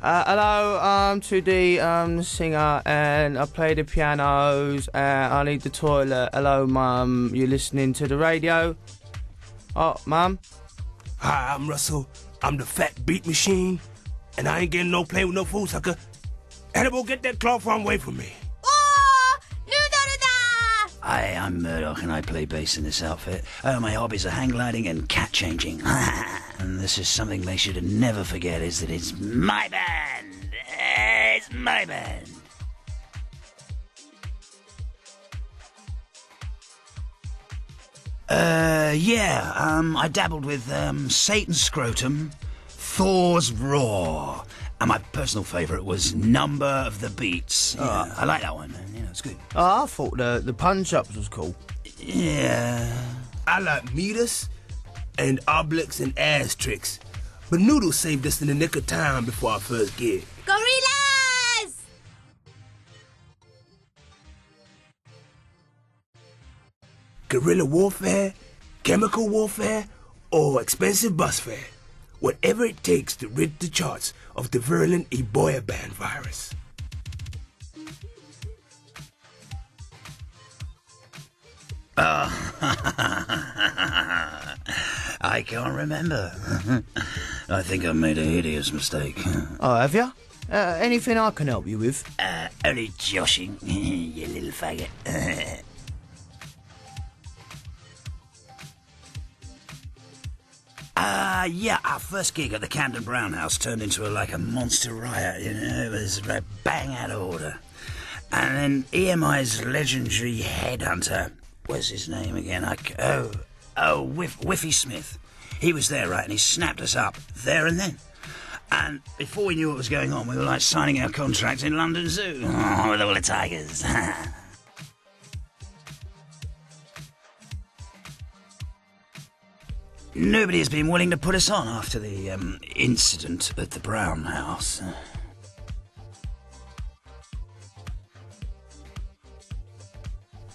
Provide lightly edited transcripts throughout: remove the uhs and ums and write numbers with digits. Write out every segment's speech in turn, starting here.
Hello, I'm 2D singer and I play the pianos. I need the toilet. Hello, Mum. You listening to the radio? Oh, Mum? Hi, I'm Russell. I'm the fat beat machine, and I ain't getting no play with no fool sucker. Hannibal, get that cloth from away from me. Oh, Noodle da! Hi, I'm Murdoc and I play bass in this outfit. My hobbies are hang gliding and cat changing. And this is something they should never forget, is that it's my band. It's my band. I dabbled with Satan's Scrotum, Thor's Roar, and my personal favourite was Number of the Beats. Yeah, I like that one, man. Yeah, it's good. Oh, I thought the punch-ups was cool. Yeah. I like meters and obliques and ass tricks, but Noodle saved us in the nick of time before our first gig. Gorillaz! Guerrilla warfare, chemical warfare, or expensive bus fare. Whatever it takes to rid the charts of the virulent Ebola band virus. I can't remember. I think I made a hideous mistake. Oh, have you? Anything I can help you with? Only joshing, you little faggot. Our first gig at the Camden Brown House turned into a monster riot, you know. It was bang out of order. And then EMI's legendary headhunter, what's his name again? Whiffy Smith. He was there, right, and he snapped us up there and then. And before we knew what was going on, we were signing our contract in London Zoo with all the tigers. Nobody has been willing to put us on after the incident at the Brown House.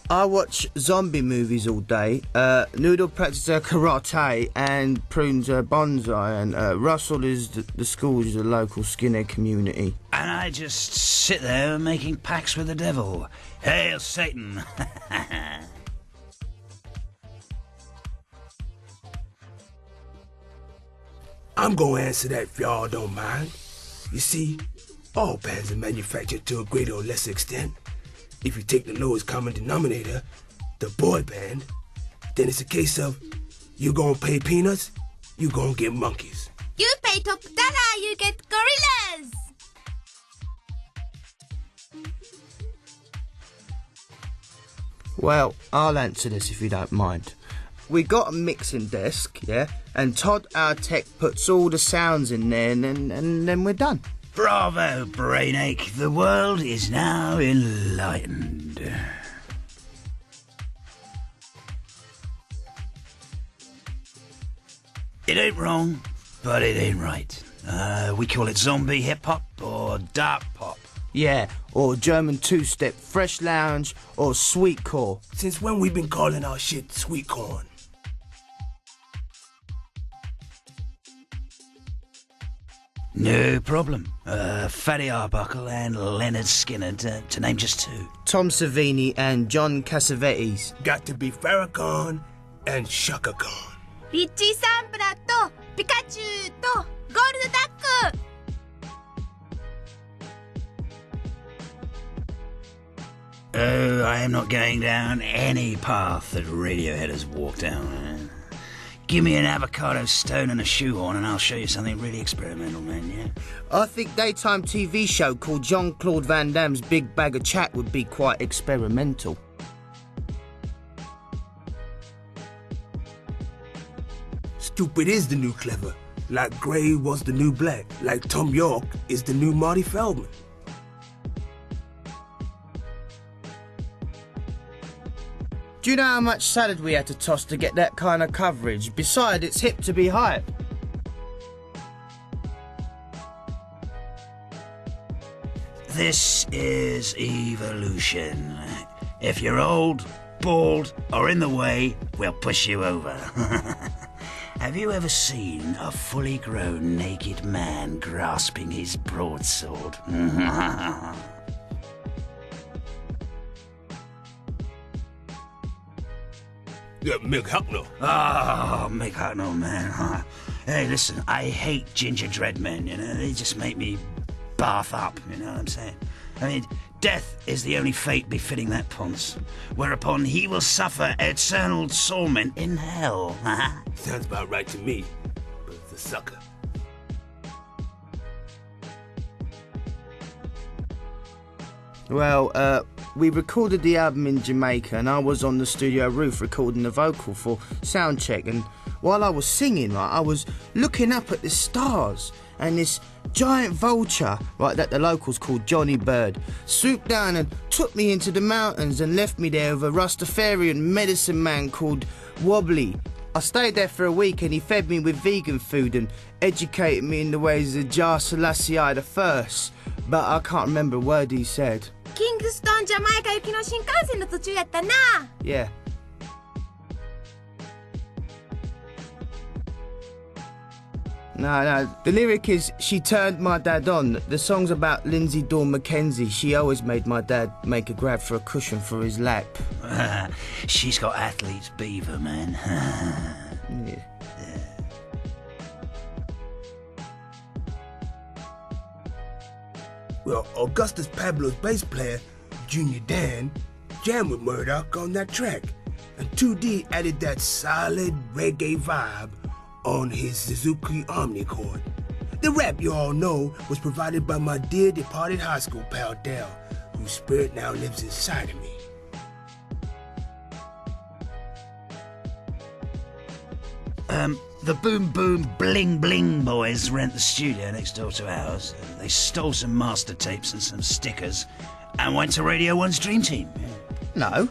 I watch zombie movies all day. Noodle practices karate and prunes bonsai, and Russell is the school's the local skinhead community. And I just sit there making pacts with the devil. Hail Satan! I'm gonna answer that if y'all don't mind. You see, all bands are manufactured to a greater or lesser extent. If you take the lowest common denominator, the boy band, then it's a case of you gonna pay peanuts, you gonna get monkeys. You pay top dollar, you get Gorillaz! Well, I'll answer this if you don't mind. We got a mixing desk, yeah, and Todd, our tech, puts all the sounds in there, and then we're done. Bravo, Brainache. The world is now enlightened. It ain't wrong, but it ain't right. We call it zombie hip-hop or dark pop. Yeah, or German two-step, fresh lounge, or sweet core. Since when we been calling our shit sweet corn? No problem. Fatty Arbuckle and Leonard Skinner, to name just two. Tom Savini and John Cassavetes. Got to be Farrakhan and Shaka Khan. リッチー・サンプラとピカチュウとゴールドダック Oh, I am not going down any path that Radiohead has walked down. Give me an avocado stone and a shoehorn and I'll show you something really experimental, man, yeah? I think daytime TV show called Jean-Claude Van Damme's Big Bag of Chat would be quite experimental. Stupid is the new clever. Like Grey was the new Black. Like Tom York is the new Marty Feldman. Do you know how much salad we had to toss to get that kind of coverage? Besides, it's hip to be hype. This is evolution. If you're old, bald, or in the way, we'll push you over. Have you ever seen a fully grown naked man grasping his broadsword? Yeah, Mick Hucknall. Oh, Mick Hucknall, man. Hey, listen, I hate ginger dread men, you know. They just make me bath up, you know what I'm saying? I mean, death is the only fate befitting that ponce, whereupon he will suffer eternal torment in hell. Sounds about right to me, but it's a sucker. Well, we recorded the album in Jamaica and I was on the studio roof recording the vocal for sound check, and while I was singing, right, I was looking up at the stars, and this giant vulture, right, that the locals called Johnny Bird, swooped down and took me into the mountains and left me there with a Rastafarian medicine man called Wobbly. I stayed there for a week and he fed me with vegan food and educated me in the ways of Jar Selassie I, but I can't remember a word he said. キングストンジャマイカ行きの新幹線の途中やったな。 Yeah. No, the lyric is, she turned my dad on. The song's about Lindsay Dawn Mackenzie. She always made my dad make a grab for a cushion for his lap. She's got athlete's beaver, man. Yeah. Well, Augustus Pablo's bass player, Junior Dan, jammed with Murdoc on that track, and 2D added that solid reggae vibe on his Suzuki Omnichord. The rap you all know was provided by my dear departed high school pal Dell, whose spirit now lives inside of me. The Boom Boom Bling Bling boys rent the studio next door to ours. They stole some master tapes and some stickers and went to Radio 1's Dream Team. No,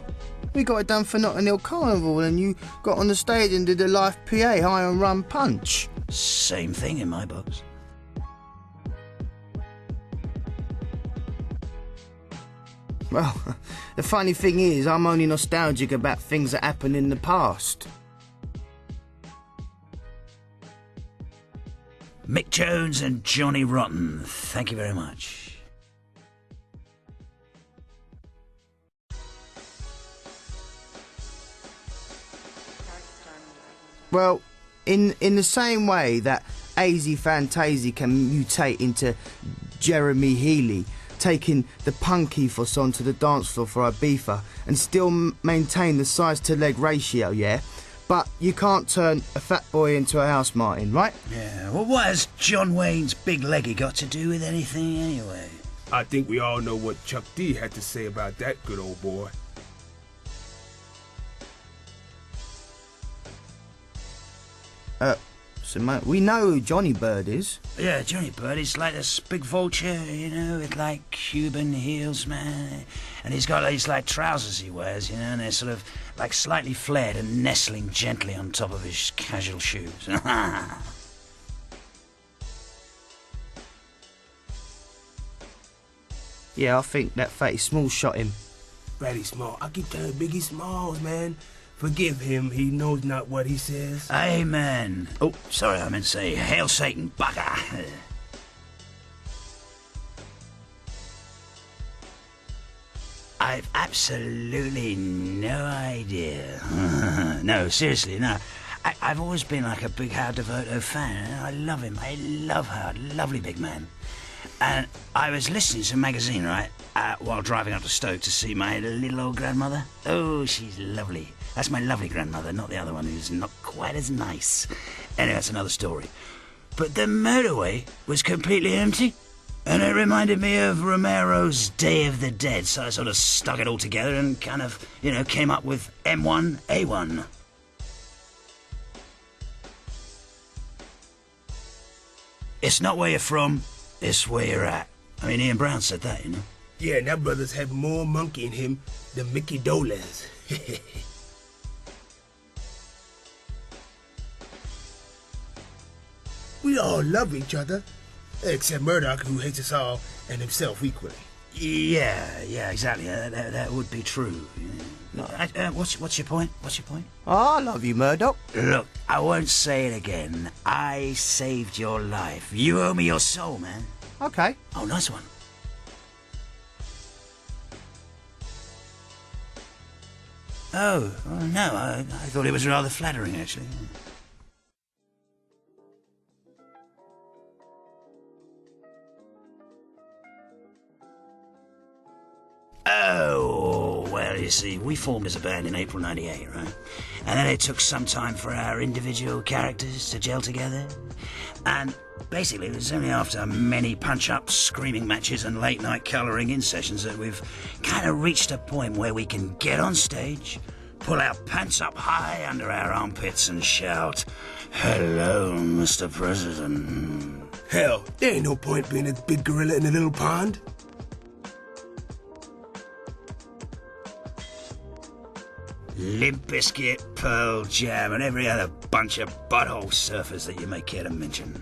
we got it done for Notting Hill Carnival and you got on the stage and did a live PA, High and Run Punch. Same thing in my books. Well, the funny thing is, I'm only nostalgic about things that happened in the past. Mick Jones and Johnny Rotten, thank you very much. Well, in the same way that AZ Fantasy can mutate into Jeremy Healy, taking the punk ethos onto the dance floor for Ibiza and still maintain the size to leg ratio, yeah? But you can't turn a fat boy into a house martin, right? Yeah, well, what has John Wayne's big leggy got to do with anything anyway? I think we all know what Chuck D had to say about that good old boy. So mate, we know who Johnny Bird is. Yeah, Johnny Bird, he's like this big vulture, you know, with like Cuban heels, man. And he's got these like trousers he wears, you know, and they're sort of like slightly flared and nestling gently on top of his casual shoes. Yeah, I think that Fatty Small shot him. Fatty Small, I keep telling Biggie Smalls, man. Forgive him, he knows not what he says. Amen. Oh, sorry, I meant to say, hail Satan, bugger. I've absolutely no idea. No, seriously, no. I've always been like a big Howard Devoto fan. I love him. I love Howard. Lovely big man. And I was listening to a magazine, right, while driving up to Stoke to see my little old grandmother. Oh, she's lovely. That's my lovely grandmother, not the other one who's not quite as nice. Anyway, that's another story. But the motorway was completely empty. And it reminded me of Romero's Day of the Dead, so I sort of stuck it all together and kind of, you know, came up with M1A1. It's not where you're from, it's where you're at. I mean, Ian Brown said that, you know. Yeah, and that brother's had more monkey in him than Mickey Dolenz. We all love each other, except Murdoc, who hates us all and himself equally. Yeah, exactly. That would be true. Yeah. What's your point? What's your point? Oh, I love you, Murdoc. Look, I won't say it again. I saved your life. You owe me your soul, man. Okay. Oh, nice one. Oh, no, I thought it was rather flattering, actually. Oh, well, you see, we formed as a band in April '98, right? And then it took some time for our individual characters to gel together. And basically, it was only after many punch-ups, screaming matches, and late-night colouring-in sessions that we've kind of reached a point where we can get on stage, pull our pants up high under our armpits and shout, "Hello, Mr. President." Hell, there ain't no point being a big gorilla in a little pond. Limp Bizkit, Pearl Jam, and every other bunch of butthole surfers that you may care to mention.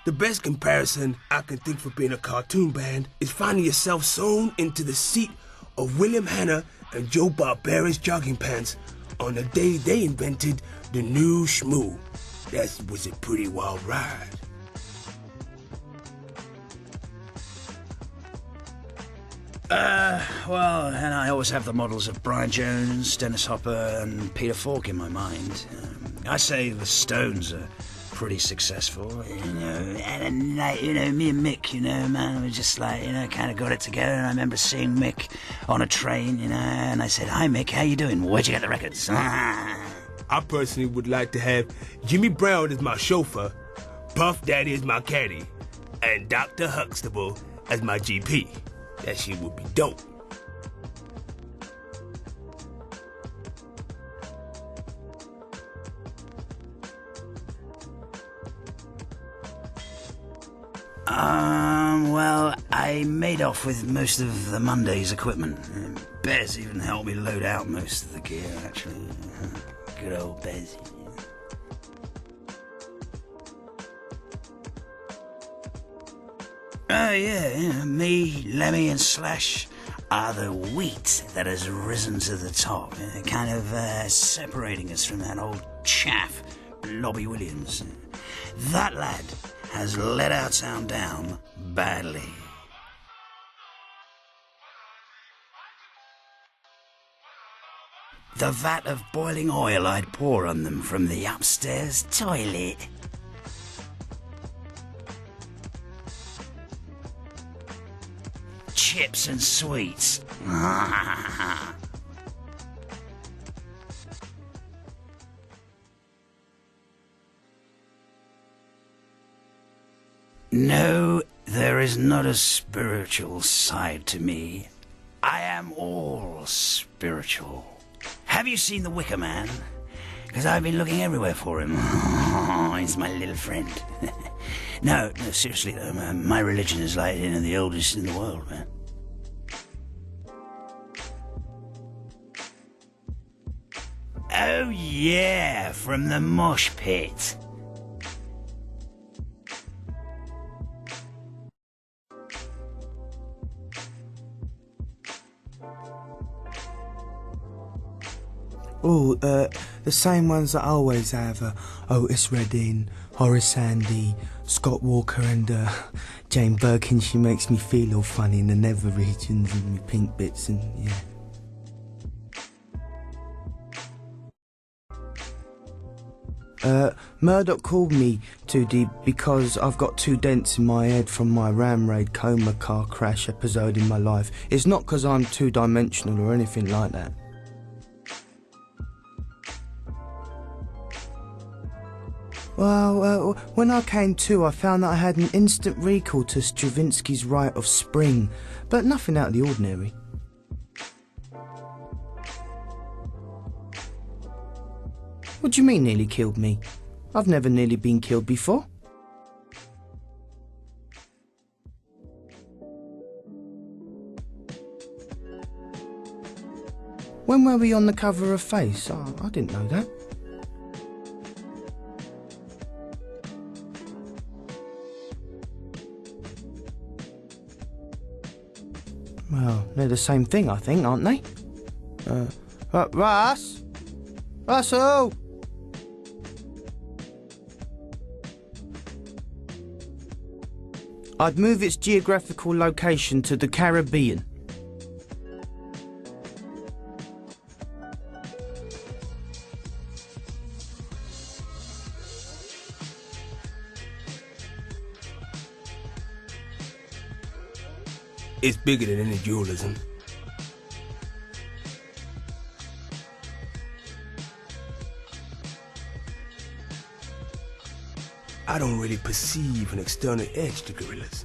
The best comparison I can think for being a cartoon band is finding yourself sewn into the seat of William Hanna and Joe Barbera's jogging pants on the day they invented the new schmoo. That was a pretty wild ride. Well, and I always have the models of Brian Jones, Dennis Hopper, and Peter Falk in my mind. I say the Stones are pretty successful, you know, and you know, me and Mick, you know, man, we just like, you know, kind of got it together. And I remember seeing Mick on a train, you know, and I said, "Hi, Mick, how you doing? Where'd you get the records?" I personally would like to have Jimmy Brown as my chauffeur, Puff Daddy as my caddy, and Dr. Huxtable as my GP. That shit would be dope. Well, I made off with most of the Monday's equipment. Bez even helped me load out most of the gear, actually. Good old Bez. Oh, yeah, me, Lemmy, and Slash are the wheat that has risen to the top, kind of separating us from that old chaff, Lobby Williams. That lad has let our town down badly. The vat of boiling oil I'd pour on them from the upstairs toilet. Chips and sweets. No, there is not a spiritual side to me. I am all spiritual. Have you seen The Wicker Man? Because I've been looking everywhere for him. Oh, he's my little friend. No, seriously though, man. My religion is like, you know, the oldest in the world, man. Oh yeah, from the mosh pit. Oh, the same ones that I always have. Otis Redding, Horace Sandy, Scott Walker, and Jane Birkin. She makes me feel all funny in the nether regions and my pink bits, and yeah. Murdoc called me 2D because I've got 2 dents in my head from my ram raid coma car crash episode in my life. It's not because I'm 2-dimensional or anything like that. Well, when I came to, I found that I had an instant recall to Stravinsky's Rite of Spring, but nothing out of the ordinary. What do you mean nearly killed me? I've never nearly been killed before. When were we on the cover of Face? Oh, I didn't know that. Well, they're the same thing, I think, aren't they? Russ? Russell? I'd move its geographical location to the Caribbean. It's bigger than any dualism. I don't really perceive an external edge to Gorillaz.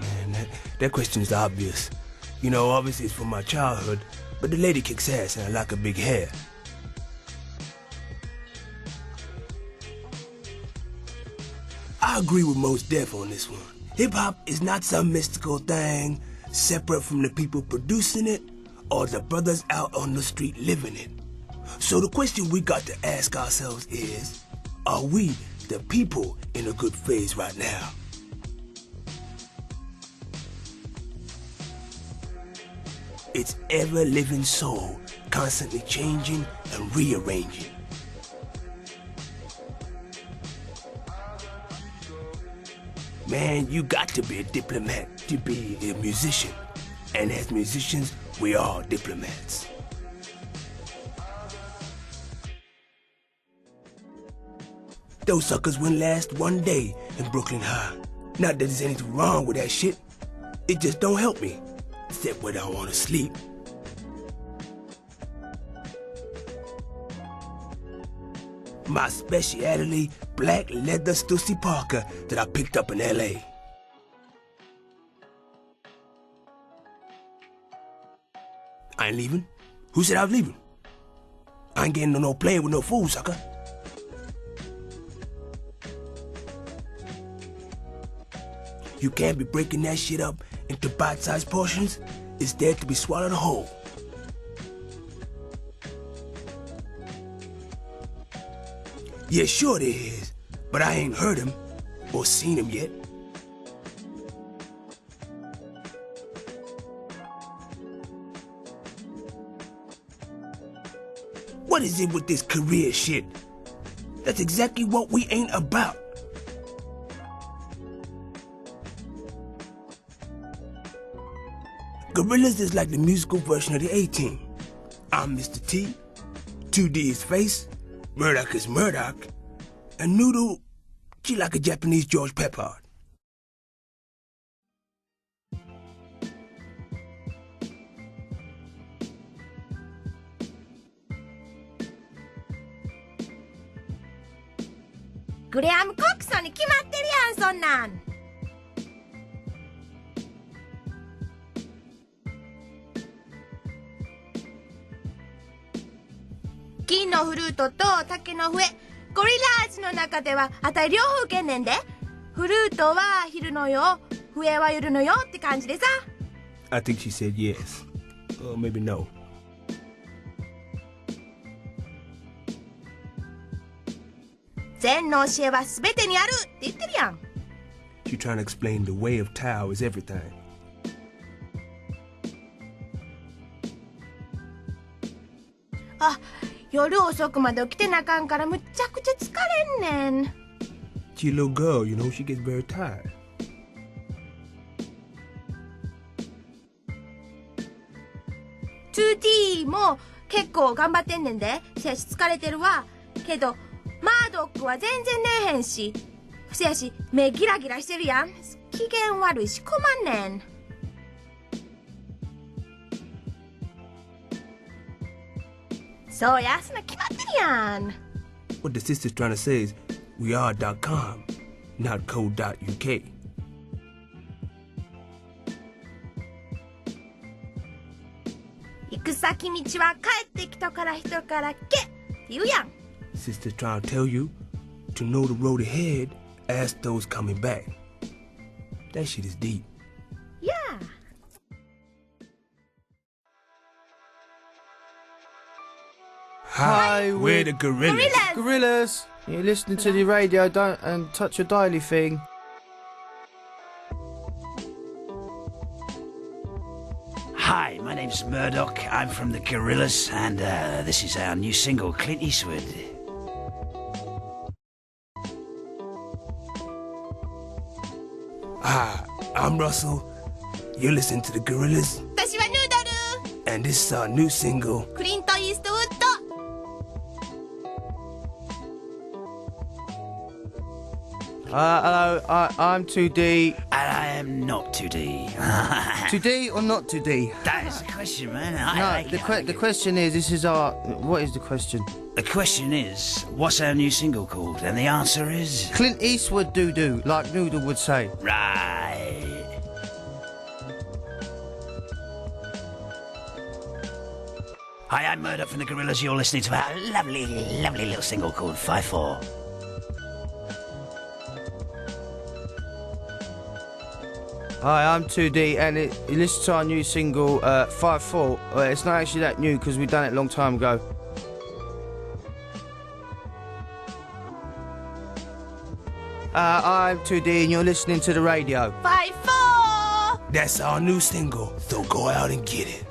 Man, that question is obvious. You know, obviously it's from my childhood, but the lady kicks ass and I like her big hair. I agree with Mos Def on this one. Hip-hop is not some mystical thing separate from the people producing it or the brothers out on the street living it. So the question we got to ask ourselves is, are we, the people, in a good phase right now? It's ever-living soul, constantly changing and rearranging. Man, you got to be a diplomat to be a musician. And as musicians, we are diplomats. Those suckers wouldn't last one day in Brooklyn High. Not that there's anything wrong with that shit. It just don't help me. Except when I want to sleep. My speciality, black leather Stussy Parker that I picked up in LA. I ain't leaving. Who said I was leaving? I ain't getting no playing with no fool, sucker. You can't be breaking that shit up into bite-sized portions. It's there to be swallowed whole. Yeah, sure there is, but I ain't heard him or seen him yet. What is it with this career shit? That's exactly what we ain't about. Gorillaz is like the musical version of the A-Team. I'm Mr. T, 2D is Face, Murdoc is Murdoc, and Noodle, she like a Japanese George Peppard.グレアム・コックソンに決まってるやん、そんなん。金のフルートと竹の笛、ゴリラーズの中ではあたり両方受けんねんで。フルートは昼のよ、笛は夜のよって感じでさ。I think she said yes. Or maybe no. 禅の教えは全てにあるって言ってるやん。She trying to explain the way of Tao is everything. あ、夜遅くまで起きてなあかんからむっちゃくちゃ疲れんねん。She a little girl, you know, she gets very tired. 2D も結構頑張ってんねんで。せやし疲れてるわ。けどマードックは全然寝えへんし。せやし目ギラギラしてるやん。機嫌悪いし困んねん。そうや、そんな決まってるやん。What the sister's trying to say is, we are.com, not co.uk. 行く先道は帰ってきたから人からけって言うやん。Sister's trying to tell you to know the road ahead, ask those coming back. That shit is deep. Yeah. Hi, we're the Gorillaz. Gorillaz. You're listening to the radio, don't and touch your dialy thing. Hi, my name's Murdoc. I'm from the Gorillaz, and this is our new single, Clint Eastwood. Hi, I'm Russell. You're listening to the Gorillaz, 私はヌードル and this is our new single. クリント・イーストウッド Hello, I'm 2D. And I am not 2D. 2D or not 2D? That is the question, man. The question is, what is the question? The question is, what's our new single called? And the answer is... Clint Eastwood doo-doo, like Noodle would say. Right. Hi, I'm Murdoc from the Gorillaz. You're listening to our lovely, lovely little single called 5-4. Hi, I'm 2D, and you listen to our new single, 5-4. It's not actually that new, because we've done it a long time ago. I'm 2D, and you're listening to the radio. 5-4 That's our new single, so go out and get it.